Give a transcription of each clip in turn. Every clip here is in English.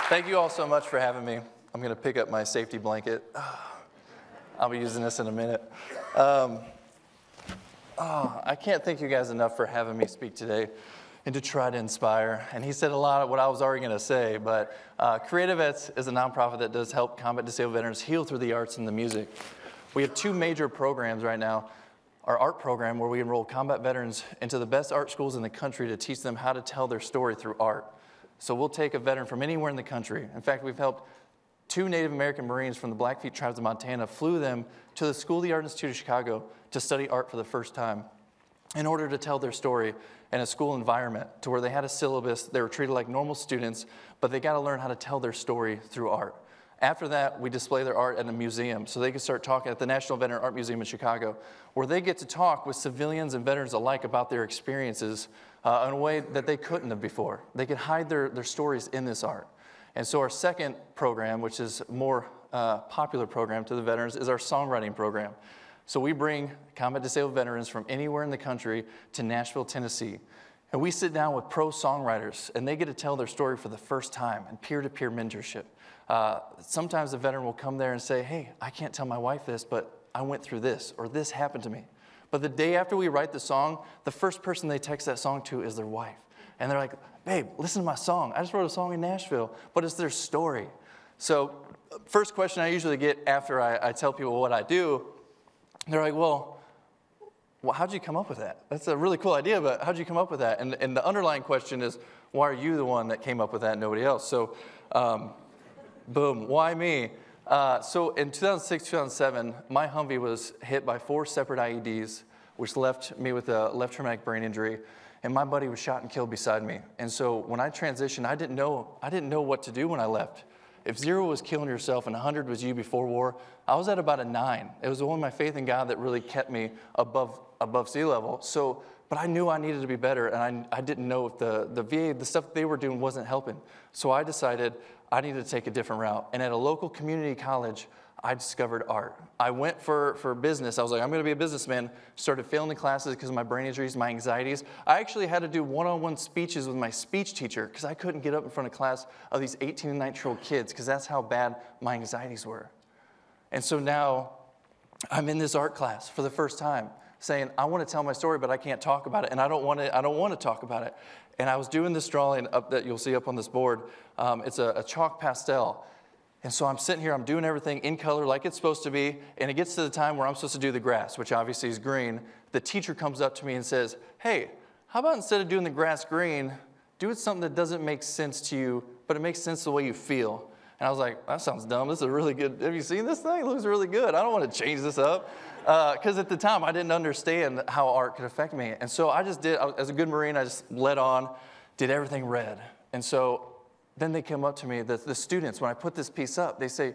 Thank you all so much for having me. I'm going to pick up my safety blanket. I'll be using this in a minute. I can't thank you guys enough for having me speak today and to try to inspire. And he said a lot of what I was already going to say, but CreatiVets is a nonprofit that does help combat disabled veterans heal through the arts and the music. We have two major programs right now. Our art program, where we enroll combat veterans into the best art schools in the country to teach them how to tell their story through art. So we'll take a veteran from anywhere in the country. In fact, we've helped 2 Native American Marines from the Blackfeet tribes of Montana, flew them to the School of the Art Institute of Chicago to study art for the first time in order to tell their story in a school environment to where they had a syllabus, they were treated like normal students, but they got to learn how to tell their story through art. After that, we display their art at a museum, so they can start talking at the National Veteran Art Museum in Chicago, where they get to talk with civilians and veterans alike about their experiences in a way that they couldn't have before. They could hide their stories in this art. And so our second program, which is a more popular program to the veterans, is our songwriting program. So we bring combat disabled veterans from anywhere in the country to Nashville, Tennessee. And we sit down with pro songwriters, and they get to tell their story for the first time in peer-to-peer mentorship. Sometimes a veteran will come there and say, hey, I can't tell my wife this, but I went through this, or this happened to me. But the day after we write the song, the first person they text that song to is their wife. And they're like, babe, listen to my song. I just wrote a song in Nashville, but it's their story. So first question I usually get after I tell people what I do, they're like, well, how'd you come up with that? That's a really cool idea, but how'd you come up with that? And the underlying question is, why are you the one that came up with that and nobody else? So boom, why me? So in 2006, 2007, my Humvee was hit by 4 separate IEDs, which left me with a left traumatic brain injury, and my buddy was shot and killed beside me. And so when I transitioned, I didn't know what to do when I left. If 0 was killing yourself and 100 was you before war, I was at about a 9. It was only my faith in God that really kept me above sea level. So, but I knew I needed to be better, and I didn't know if the VA, the stuff they were doing wasn't helping. So I decided I needed to take a different route. And at a local community college, I discovered art. I went for business. I was like, I'm going to be a businessman. Started failing the classes because of my brain injuries, my anxieties. I actually had to do one-on-one speeches with my speech teacher because I couldn't get up in front of class of these 18 and 19-year-old kids because that's how bad my anxieties were. And so now I'm in this art class for the first time saying, I want to tell my story, but I can't talk about it, and I don't want to talk about it. And I was doing this drawing up that you'll see up on this board. It's a chalk pastel. And so I'm sitting here, I'm doing everything in color like it's supposed to be, and it gets to the time where I'm supposed to do the grass, which obviously is green. The teacher comes up to me and says, hey, how about instead of doing the grass green, do it something that doesn't make sense to you, but it makes sense the way you feel. And I was like, that sounds dumb. This is really good. Have you seen this thing? It looks really good. I don't want to change this up. Because at the time, I didn't understand how art could affect me. And so I just did, as a good Marine, I just led on, did everything red. And so then they come up to me, the students, when I put this piece up, they say,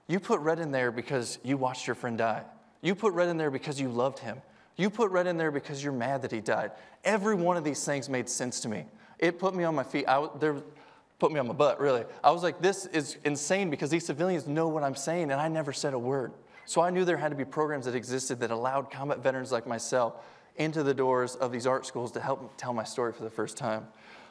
you put red in there because you watched your friend die. You put red in there because you loved him. You put red in there because you're mad that he died. Every one of these things made sense to me. It put me on my feet. Put me on my butt, really. I was like, this is insane because these civilians know what I'm saying, and I never said a word. So I knew there had to be programs that existed that allowed combat veterans like myself into the doors of these art schools to help me tell my story for the first time.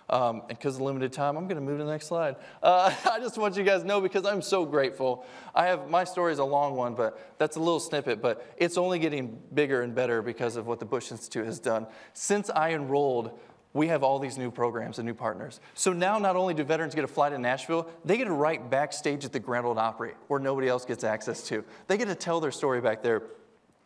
And because of limited time, I'm going to move to the next slide. I just want you guys to know because I'm so grateful. My story is a long one, but that's a little snippet, but it's only getting bigger and better because of what the Bush Institute has done. Since I enrolled, we have all these new programs and new partners. So now not only do veterans get to fly to Nashville, they get to write backstage at the Grand Ole Opry, where nobody else gets access to. They get to tell their story back there.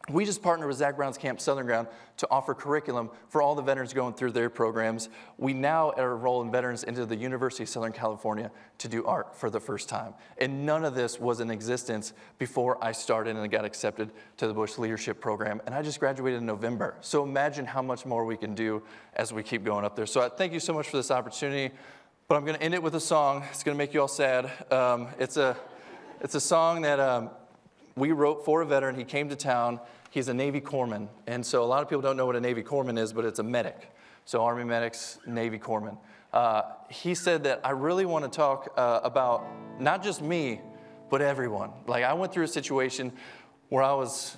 We just partnered with Zach Brown's Camp Southern Ground to offer curriculum for all the veterans going through their programs. We now are enrolling veterans into the University of Southern California to do art for the first time. And none of this was in existence before I started and got accepted to the Bush Leadership Program. And I just graduated in November. So imagine how much more we can do as we keep going up there. So I thank you so much for this opportunity. But I'm going to end it with a song. It's going to make you all sad. It's a song that we wrote for a veteran. He came to town. He's a Navy corpsman. And so a lot of people don't know what a Navy corpsman is, but it's a medic. So Army medics, Navy corpsman. He said that I really want to talk about not just me, but everyone. Like I went through a situation where I was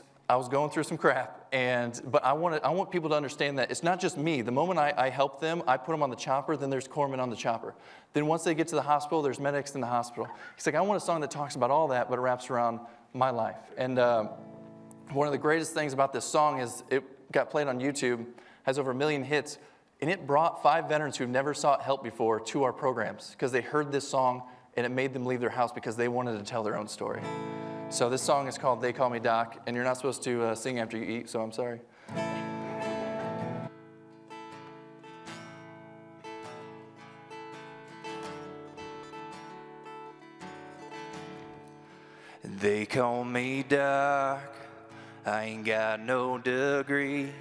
going through some crap, But I want people to understand that it's not just me. The moment I help them, I put them on the chopper, then there's corpsmen on the chopper. Then once they get to the hospital, there's medics in the hospital. He's like, I want a song that talks about all that, but it wraps around my life. And one of the greatest things about this song is it got played on YouTube, has over 1 million hits, and it brought 5 veterans who never sought help before to our programs because they heard this song and it made them leave their house because they wanted to tell their own story. So this song is called They Call Me Doc, and you're not supposed to sing after you eat, so I'm sorry. They call me Doc, I ain't got no degree.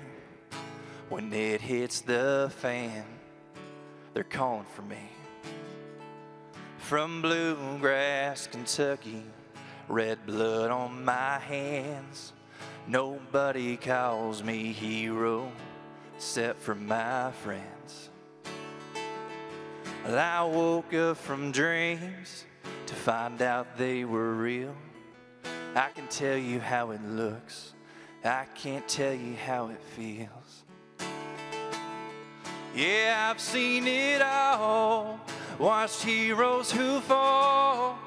When it hits the fan, they're calling for me. From bluegrass, Kentucky, red blood on my hands. Nobody calls me hero except for my friends. Well, I woke up from dreams to find out they were real. I can tell you how it looks, I can't tell you how it feels. Yeah, I've seen it all, watched heroes who fall,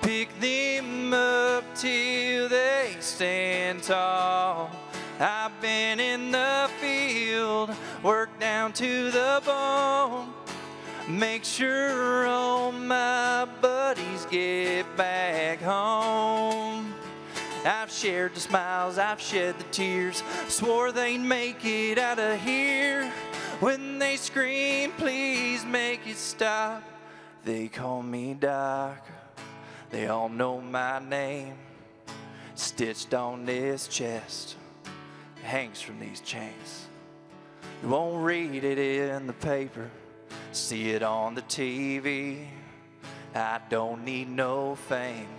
pick them up till they stand tall. I've been in the field, worked down to the bone, make sure all my buddies get back home. I've shared the smiles, I've shed the tears, swore they'd make it out of here. When they scream, please make it stop. They call me Doc, they all know my name. Stitched on this chest, hangs from these chains. You won't read it in the paper, see it on the TV. I don't need no fame,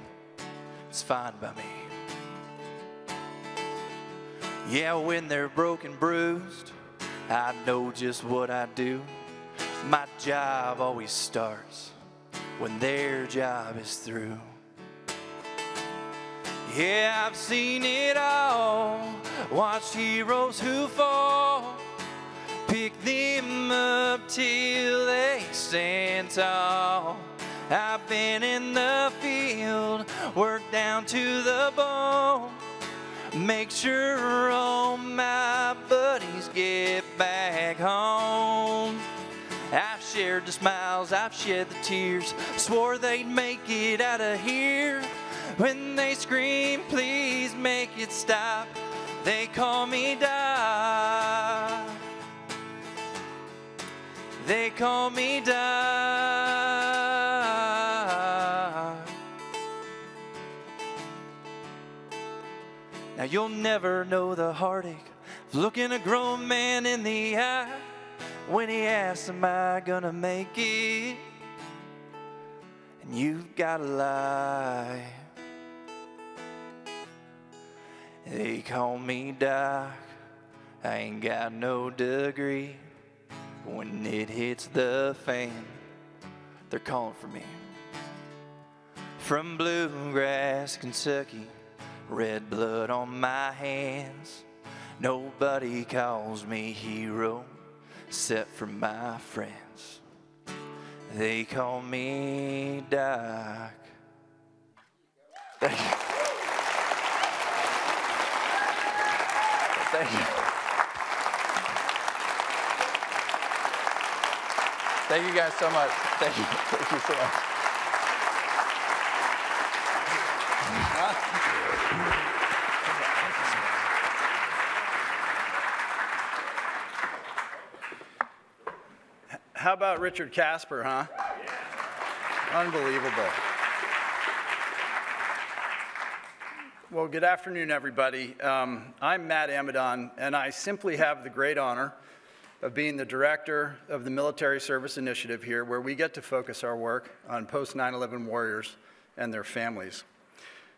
it's fine by me. Yeah, when they're broken, bruised, I know just what I do. My job always starts when their job is through. Yeah, I've seen it all, watched heroes who fall, pick them up till they stand tall. I've been in the field, worked down to the bone, make sure all my buddies get back home. I've shared the smiles, I've shed the tears, swore they'd make it out of here. When they scream, please make it stop. They call me Doc, they call me Doc. Now you'll never know the heartache of looking a grown man in the eye when he asks, am I gonna make it? And you've gotta lie. They call me Doc, I ain't got no degree. When it hits the fan, they're calling for me. From bluegrass, Kentucky, red blood on my hands. Nobody calls me hero except for my friends. They call me Doc. Thank you. Thank you. Thank you guys so much. Thank you. Thank you so much. How about Richard Casper, huh? Unbelievable. Well, good afternoon, everybody. I'm Matt Amidon, and I simply have the great honor of being the director of the Military Service Initiative here, where we get to focus our work on post-9/11 warriors and their families.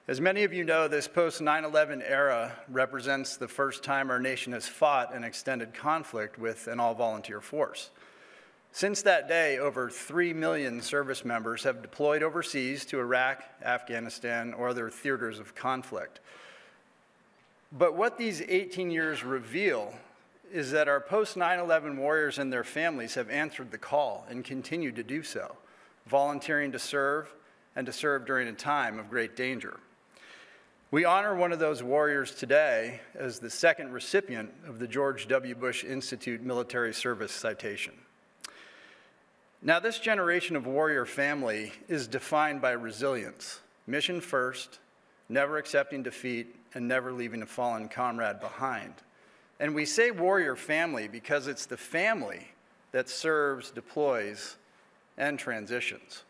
As many of you know, this post-9/11 era represents the first time our nation has fought an extended conflict with an all-volunteer force. Since that day, over 3 million service members have deployed overseas to Iraq, Afghanistan, or other theaters of conflict. But what these 18 years reveal is that our post-9/11 warriors and their families have answered the call and continue to do so, volunteering to serve and to serve during a time of great danger. We honor one of those warriors today as the second recipient of the George W. Bush Institute Military Service Citation. Now, this generation of warrior family is defined by resilience, mission first, never accepting defeat, and never leaving a fallen comrade behind. And we say warrior family because it's the family that serves, deploys, and transitions.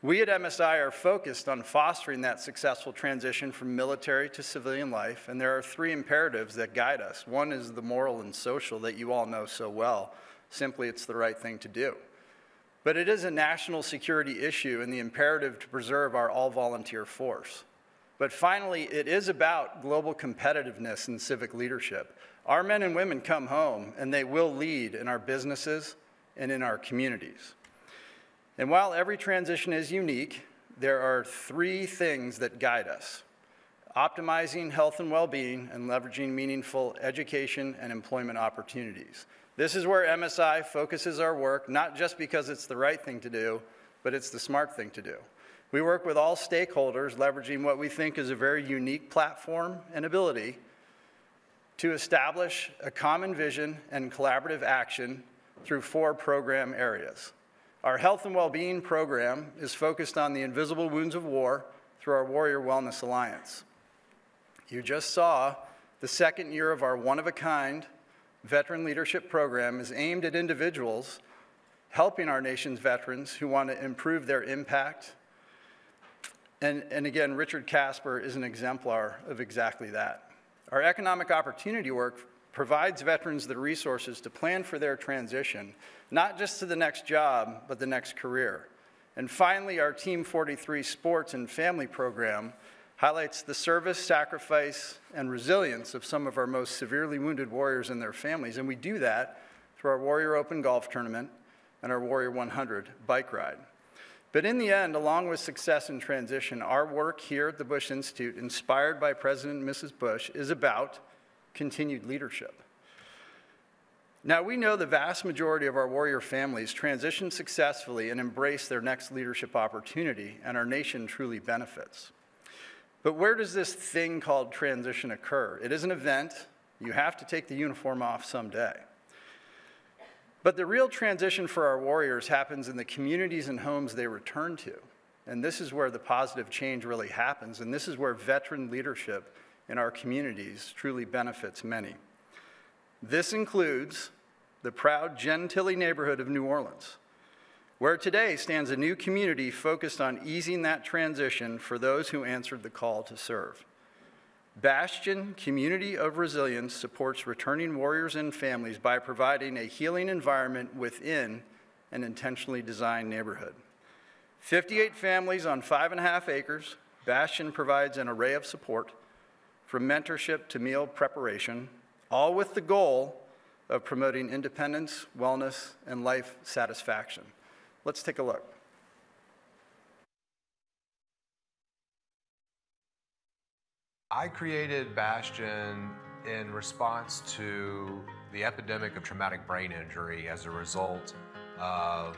We at MSI are focused on fostering that successful transition from military to civilian life, and there are three imperatives that guide us. One is the moral and social that you all know so well. Simply, it's the right thing to do. But it is a national security issue and the imperative to preserve our all-volunteer force. But finally, it is about global competitiveness and civic leadership. Our men and women come home, and they will lead in our businesses and in our communities. And while every transition is unique, there are three things that guide us: optimizing health and well-being and leveraging meaningful education and employment opportunities. This is where MSI focuses our work, not just because it's the right thing to do, but it's the smart thing to do. We work with all stakeholders, leveraging what we think is a very unique platform and ability to establish a common vision and collaborative action through 4 program areas. Our health and well-being program is focused on the invisible wounds of war through our Warrior Wellness Alliance. You just saw the second year of our one-of-a-kind veteran leadership program is aimed at individuals helping our nation's veterans who want to improve their impact. And again, Richard Casper is an exemplar of exactly that. Our economic opportunity work provides veterans the resources to plan for their transition, not just to the next job, but the next career. And finally, our Team 43 sports and family program highlights the service, sacrifice, and resilience of some of our most severely wounded warriors and their families, and we do that through our Warrior Open Golf Tournament and our Warrior 100 bike ride. But in the end, along with success and transition, our work here at the Bush Institute, inspired by President and Mrs. Bush, is about continued leadership. Now, we know the vast majority of our warrior families transition successfully and embrace their next leadership opportunity, and our nation truly benefits. But where does this thing called transition occur? It is an event. You have to take the uniform off someday. But the real transition for our warriors happens in the communities and homes they return to. And this is where the positive change really happens, and this is where veteran leadership in our communities truly benefits many. This includes the proud Gentilly neighborhood of New Orleans, where today stands a new community focused on easing that transition for those who answered the call to serve. Bastion Community of Resilience supports returning warriors and families by providing a healing environment within an intentionally designed neighborhood. 58 families on 5.5 acres, Bastion provides an array of support, from mentorship to meal preparation, all with the goal of promoting independence, wellness, and life satisfaction. Let's take a look. I created Bastion in response to the epidemic of traumatic brain injury as a result of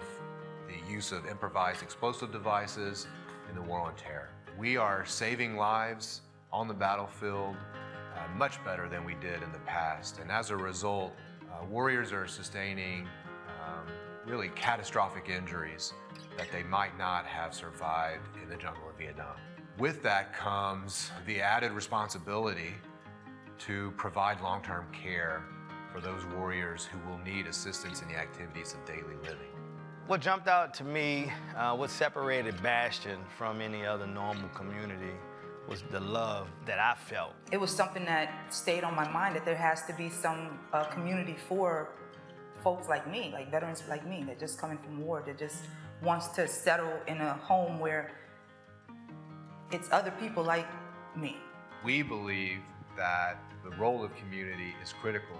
the use of improvised explosive devices in the war on terror. We are saving lives on the battlefield much better than we did in the past, and as a result, warriors are sustaining really catastrophic injuries that they might not have survived in the jungle of Vietnam. With that comes the added responsibility to provide long-term care for those warriors who will need assistance in the activities of daily living. What jumped out to me, what separated Bastion from any other normal community, was the love that I felt. It was something that stayed on my mind, that there has to be some community for folks like me, like veterans like me, that just coming from war, that just wants to settle in a home where it's other people like me. We believe that the role of community is critical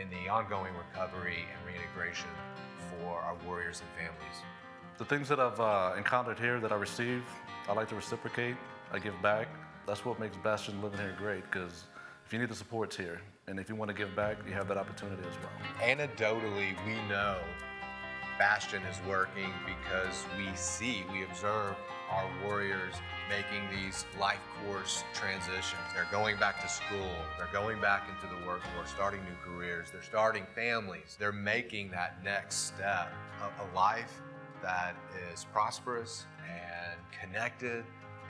in the ongoing recovery and reintegration for our warriors and families. The things that I've encountered here that I receive, I like to reciprocate, I give back. That's what makes Bastion living here great, because If you need the support, it's here. And if you want to give back, you have that opportunity as well. Anecdotally, we know Bastion is working because we observe our warriors making these life course transitions. They're going back to school, they're going back into the workforce, starting new careers, they're starting families. They're making that next step, a life that is prosperous and connected,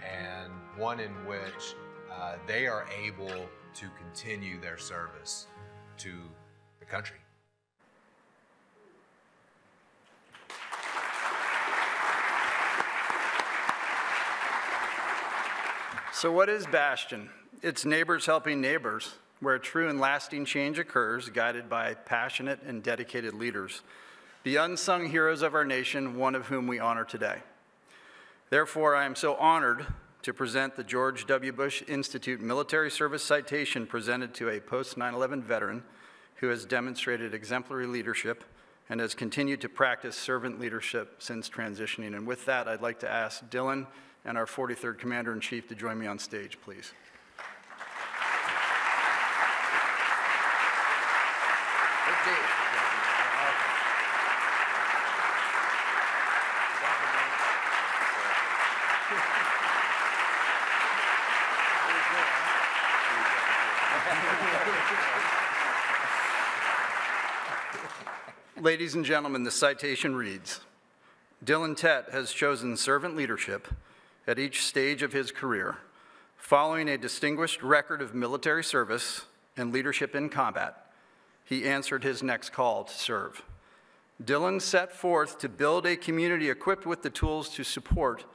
and one in which they are able to continue their service to the country. So what is Bastion? It's neighbors helping neighbors, where true and lasting change occurs, guided by passionate and dedicated leaders, the unsung heroes of our nation, one of whom we honor today. Therefore, I am so honored to present the George W. Bush Institute Military Service Citation presented to a post-9/11 veteran who has demonstrated exemplary leadership and has continued to practice servant leadership since transitioning. And with that, I'd like to ask Dylan and our 43rd Commander-in-Chief to join me on stage, please. Ladies and gentlemen, the citation reads, Dylan Tête has chosen servant leadership at each stage of his career, following a distinguished record of military service and leadership in combat. He answered his next call to serve. Dylan set forth to build a community equipped with the tools to support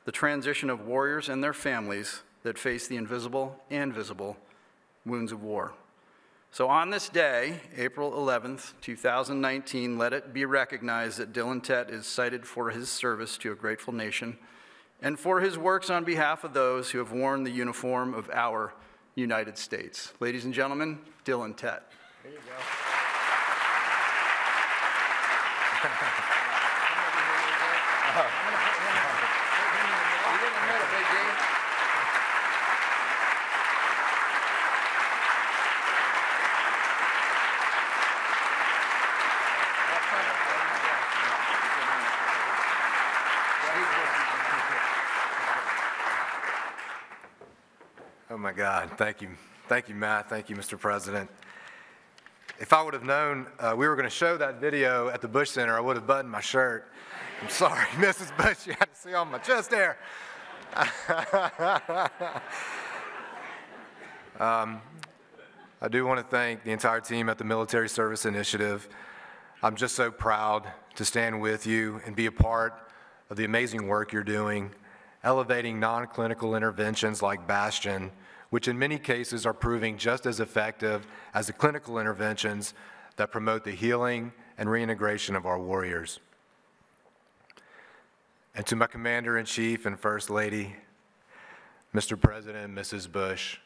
the transition of warriors and their families that face the invisible and visible wounds of war. So on this day, April 11th, 2019, let it be recognized that Dylan Tête is cited for his service to a grateful nation and for his works on behalf of those who have worn the uniform of our United States. Ladies and gentlemen, Dylan Tête. There you go. Oh my God, thank you. Thank you, Matt. Thank you, Mr. President. If I would have known we were going to show that video at the Bush Center, I would have buttoned my shirt. I'm sorry, Mrs. Bush, you had to see all my chest hair. I do want to thank the entire team at the Military Service Initiative. I'm just so proud to stand with you and be a part of the amazing work you're doing, elevating non-clinical interventions like Bastion, which in many cases are proving just as effective as the clinical interventions that promote the healing and reintegration of our warriors. And to my Commander-in-Chief and First Lady, Mr. President and Mrs. Bush,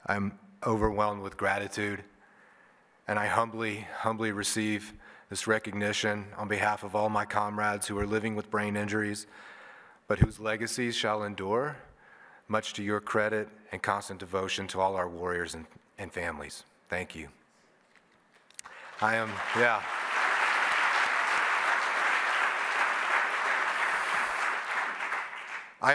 I'm overwhelmed with gratitude, and I humbly receive this recognition on behalf of all my comrades who are living with brain injuries, but whose legacies shall endure, much to your credit and constant devotion to all our warriors and families. Thank you. I am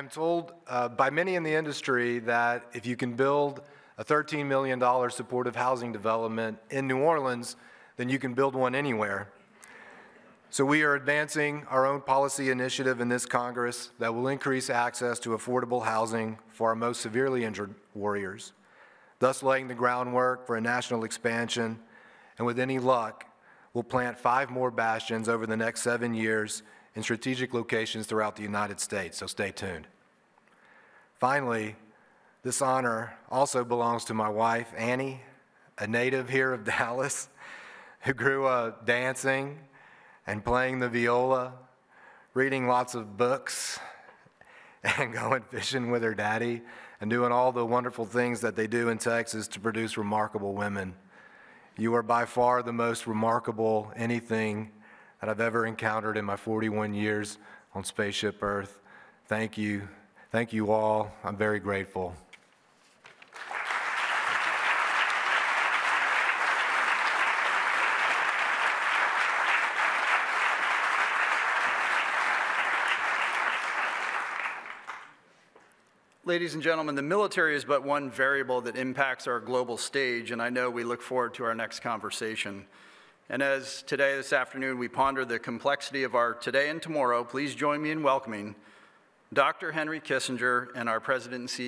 told by many in the industry that if you can build a $13 million supportive housing development in New Orleans, then you can build one anywhere. So we are advancing our own policy initiative in this Congress that will increase access to affordable housing for our most severely injured warriors, thus laying the groundwork for a national expansion, and with any luck, we'll plant 5 more bastions over the next 7 years in strategic locations throughout the United States, so stay tuned. Finally, this honor also belongs to my wife, Annie, a native here of Dallas, who grew up dancing and playing the viola, reading lots of books, and going fishing with her daddy, and doing all the wonderful things that they do in Texas to produce remarkable women. You are by far the most remarkable anything that I've ever encountered in my 41 years on Spaceship Earth. Thank you. Thank you all. I'm very grateful. Ladies and gentlemen, the military is but one variable that impacts our global stage, and I know we look forward to our next conversation. And as today, this afternoon, we ponder the complexity of our today and tomorrow, please join me in welcoming Dr. Henry Kissinger and our President and CEO,